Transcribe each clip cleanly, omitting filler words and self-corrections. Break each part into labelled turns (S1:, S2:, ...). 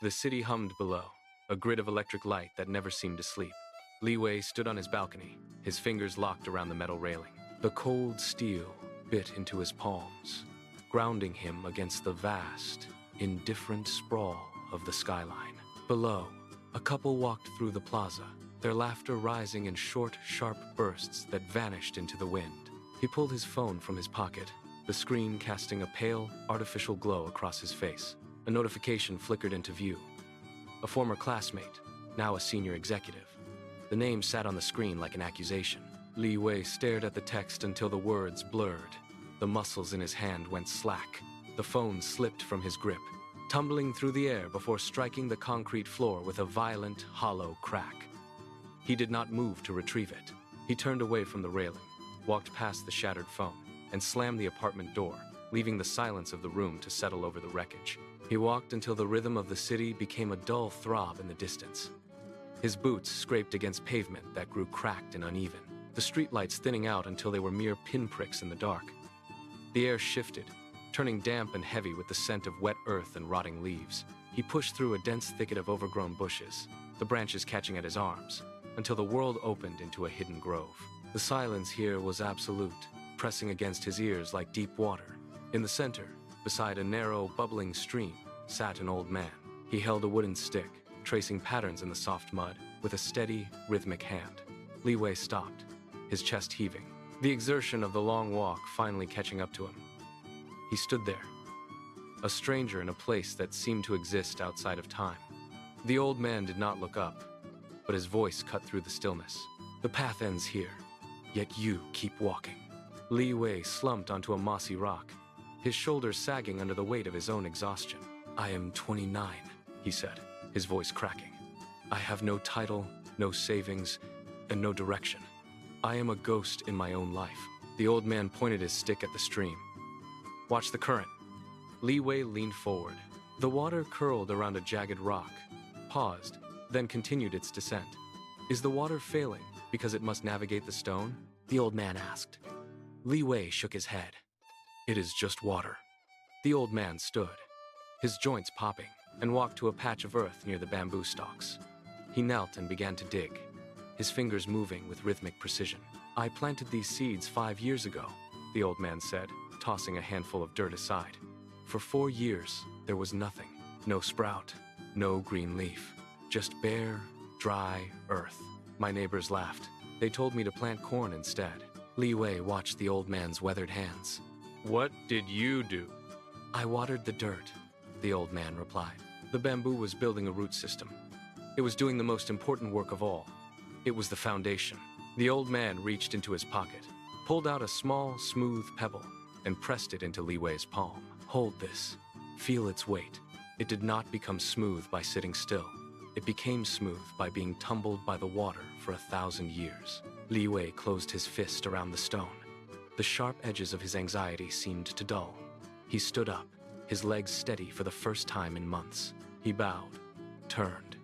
S1: The city hummed below, a grid of electric light that never seemed to sleep. Li Wei stood on his balcony, his fingers locked around the metal railing. The cold steel bit into his palms, grounding him against the vast, indifferent sprawl of the skyline. Below, a couple walked through the plaza, their laughter rising in short, sharp bursts that vanished into the wind. He pulled his phone from his pocket, the screen casting a pale, artificial glow across his face. A notification flickered into view. A former classmate, now a senior executive. The name sat on the screen like an accusation. Li Wei stared at the text until the words blurred. The muscles in his hand went slack. The phone slipped from his grip, tumbling through the air before striking the concrete floor with a violent, hollow crack. He did not move to retrieve it. He turned away from the railing, walked past the shattered phone, and slammed the apartment door, leaving the silence of the room to settle over the wreckage. He walked until the rhythm of the city became a dull throb in the distance. His boots scraped against pavement that grew cracked and uneven, the streetlights thinning out until they were mere pinpricks in the dark. The air shifted, turning damp and heavy with the scent of wet earth and rotting leaves. He pushed through a dense thicket of overgrown bushes, the branches catching at his arms, until the world opened into a hidden grove. The silence here was absolute, pressing against his ears like deep water. In the center, beside a narrow, bubbling stream, sat an old man. He held a wooden stick, tracing patterns in the soft mud with a steady, rhythmic hand. Li Wei stopped, his chest heaving, the exertion of the long walk finally catching up to him. He stood there, a stranger in a place that seemed to exist outside of time. The old man did not look up, but his voice cut through the stillness. The path ends here, yet you keep walking. Li Wei slumped onto a mossy rock, his shoulders sagging under the weight of his own exhaustion. "I am 29, he said, his voice cracking. "I have no title, no savings, and no direction. I am a ghost in my own life." The old man pointed his stick at the stream. "Watch the current." Li Wei leaned forward. The water curled around a jagged rock, paused, then continued its descent. "Is the water failing because it must navigate the stone?" the old man asked. Li Wei shook his head. "It is just water." The old man stood, his joints popping, and walked to a patch of earth near the bamboo stalks. He knelt and began to dig, his fingers moving with rhythmic precision. "I planted these seeds 5 years ago," the old man said, tossing a handful of dirt aside. "For 4 years, there was nothing. No sprout, no green leaf, just bare, dry earth. My neighbors laughed. They told me to plant corn instead." Li Wei watched the old man's weathered hands. "What did you do?" "I watered the dirt," the old man replied. The bamboo was building a root system. It was doing the most important work of all. It was the foundation. The old man reached into his pocket, pulled out a small, smooth pebble, and pressed it into Li Wei's palm. "Hold this. Feel its weight." It did not become smooth by sitting still. It became smooth by being tumbled by the water for 1,000 years. Li Wei closed his fist around the stone. The sharp edges of his anxiety seemed to dull. He stood up, his legs steady for the first time in months. He bowed, turned,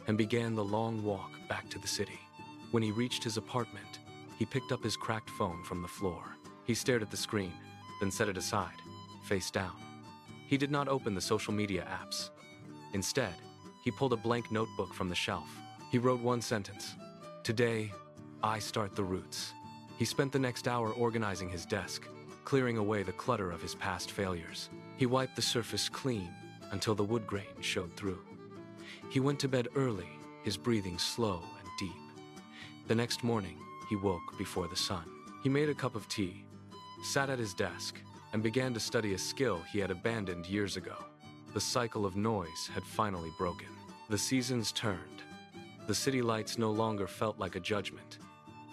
S1: and began the long walk back to the city. When he reached his apartment, he picked up his cracked phone from the floor. He stared at the screen, then set it aside, face down. He did not open the social media apps. Instead, he pulled a blank notebook from the shelf. He wrote one sentence: "Today, I start the roots." He spent the next hour organizing his desk, clearing away the clutter of his past failures. He wiped the surface clean until the wood grain showed through. He went to bed early, his breathing slow and deep. The next morning, he woke before the sun. He made a cup of tea, sat at his desk, and began to study a skill he had abandoned years ago. The cycle of noise had finally broken. The seasons turned. The city lights no longer felt like a judgment.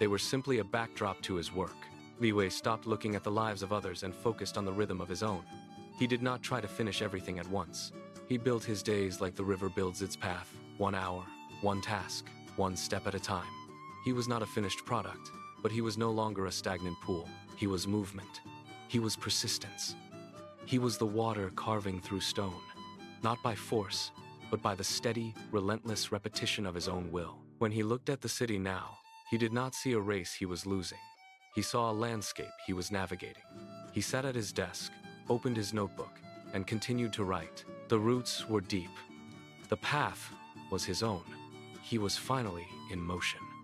S1: They were simply a backdrop to his work. Li Wei stopped looking at the lives of others and focused on the rhythm of his own. He did not try to finish everything at once. He built his days like the river builds its path, 1 hour, one task, one step at a time. He was not a finished product, but he was no longer a stagnant pool. He was movement. He was persistence. He was the water carving through stone, not by force, but by the steady, relentless repetition of his own will. When he looked at the city now, he did not see a race he was losing. He saw a landscape he was navigating. He sat at his desk, opened his notebook, and continued to write. The roots were deep. The path was his own. He was finally in motion.